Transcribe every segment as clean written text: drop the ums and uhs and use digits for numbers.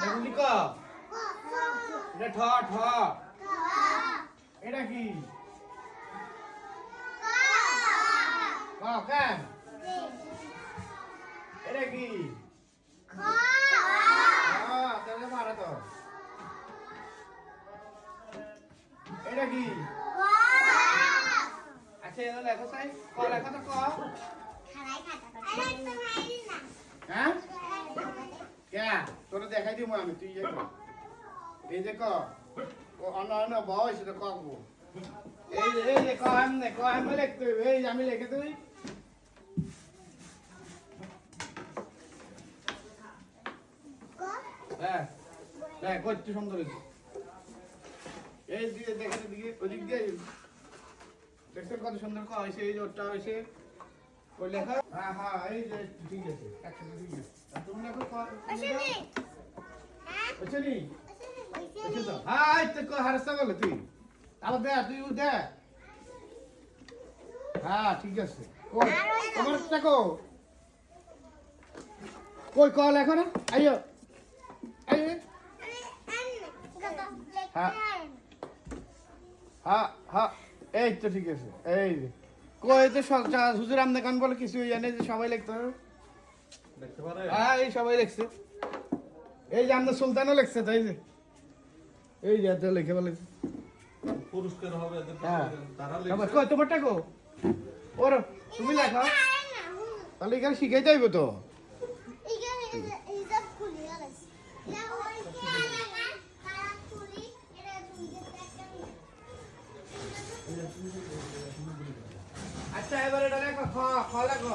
বুঝলি ক এটা ঠ ঠ এটা কি ক কেন এটা কি তাহলে মারা তো এটা কি আচ্ছা এটা লেখো সাই ক লেখো তো ক হ্যাঁ কে তোরা দেখাই দিব আমি তুই এই যে ক অন্য অন্য বয়স এটা কব এই যে ক আমি লিখতে এই আমি লিখে তুই হ্যাঁ হ্যাঁ কত সুন্দর হয়েছে এই দিকে দেখে দিকে ওদিক দিয়ে দেখছেন কত সুন্দর ক হয়েছে এই যে ওটা হয়েছে ওই লেখা হ্যাঁ হ্যাঁ এই যে ঠিক আছে একসাথে ঠিক আছে আর তুমি লেখো ক ওছনি হ্যাঁ তো ক হারসা বলে তুই আবার দে তুই দে হ্যাঁ ঠিক আছে কই তোমার দেখো কই ক লেখো না আইও আইও হ্যাঁ হ্যাঁ হ্যাঁ এই তো ঠিক আছে এই যে কই তো হুজুর আমনে কান বলে কিছু জানে যে সবাই লিখতে হবে লিখতে পারে হ্যাঁ এই সবাই লিখছে এই যে আমনে সুলতানও লিখছে তাই যে এই যে এত লিখে বলে পুরস্কার হবে তারা লিখছে কই তোমারটা কো ওর তুমি লেখো তাহলে এখানে শিখাই যাইবো তো আচ্ছা এবার এটা লেখো খ খ লেখো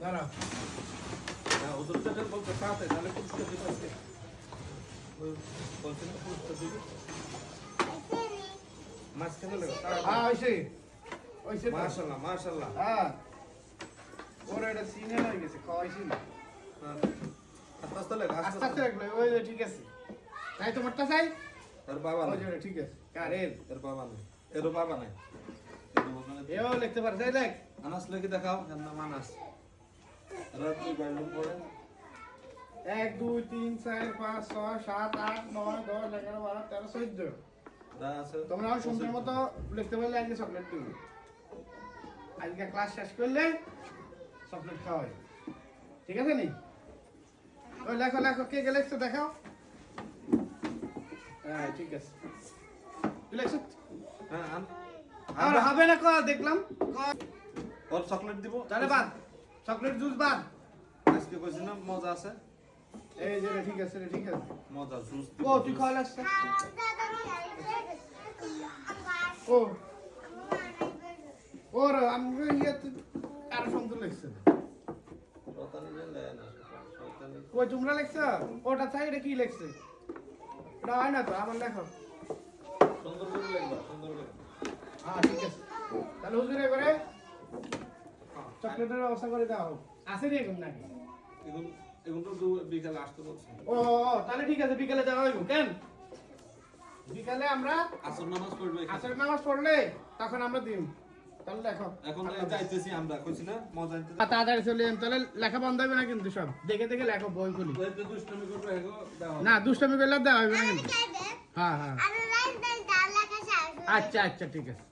দাঁড়াও ওদের সাথে বলতে সাথে তাহলে পুরস্কার দিতে হবে বলছেন পুরস্কার দিবে মাঝখানে লেখো হ্যাঁ ওইসে ওইসে মাশাআল্লাহ মাশাআল্লাহ হ্যাঁ ওর এটা সিনে হয়ে গেছে কইছি না আস্তে আস্তে লেখো আস্তে আস্তে লাগলো ওই যে ঠিক আছে তাই তোমারটা চাই তার বাবা ওই নাই যে ঠিক আছে কারের এর বাবা নাই এর বাবা নাই এও লিখতে পারে তাই দেখ আনাস লেখে দেখাও এর নাম আনাস রাত দুই বাইরে পড়ে 1 2 3 4 5 6 7 8 9 10 11 12 13 14 দা আছে তোমরা আমার সুন্দর মতো লিখতে পারলে আজকে চকলেট দিব আজকে ক্লাস শেষ করলে চকলেট খাওয়াই ঠিক আছে নি ওই লেখো লেখো কে কে লিখছো দেখাও হ্যাঁ ঠিক আছে তুই লিখছ হ্যাঁ আর হবে না কো দেখলাম ওর চকলেট দিব তাহলে বাদ চকলেট জুস বাদ আজকে কইছি না মজা আছে এই যে রে, ঠিক আছে রে, ঠিক আছে মজা জুস ও তুই খাওয়া লাগছে ও ওর আমি ইয়ে আর সুন্দর লাগছে শয়তানি লেন না শয়তানি কই তোমরা লিখছো ওটা চাই এটা কি লিখছে এটা হয় না তো আমার লেখো সুন্দর করে লিখবা সুন্দর করে হ্যাঁ ঠিক আছে তাহলে হুজুরে করে চকলেটের ব্যবস্থা করে দাও আছে রে এরকম নাকি এখন এখন তো বিকালে আসতে বলছে ও তাহলে ঠিক আছে বিকালে যাওয়া হইব কেন বিকালে আমরা আসর নামাজ পড়বে আসর নামাজ পড়লে তখন আমরা দিন তাহলে লেখো এখন যাইতেছি আমরা কইছি না মজা নিতে তাড়াতাড়ি চলে যান তাহলে লেখা বন্ধ হবে না কিন্তু সব দেখে দেখে লেখো বই খুলি যাইতে দুষ্টমি করবে এগো দাও না দুষ্টামি করলে দেওয়া হবে না কিন্তু হ্যাঁ হ্যাঁ আচ্ছা আচ্ছা ঠিক আছে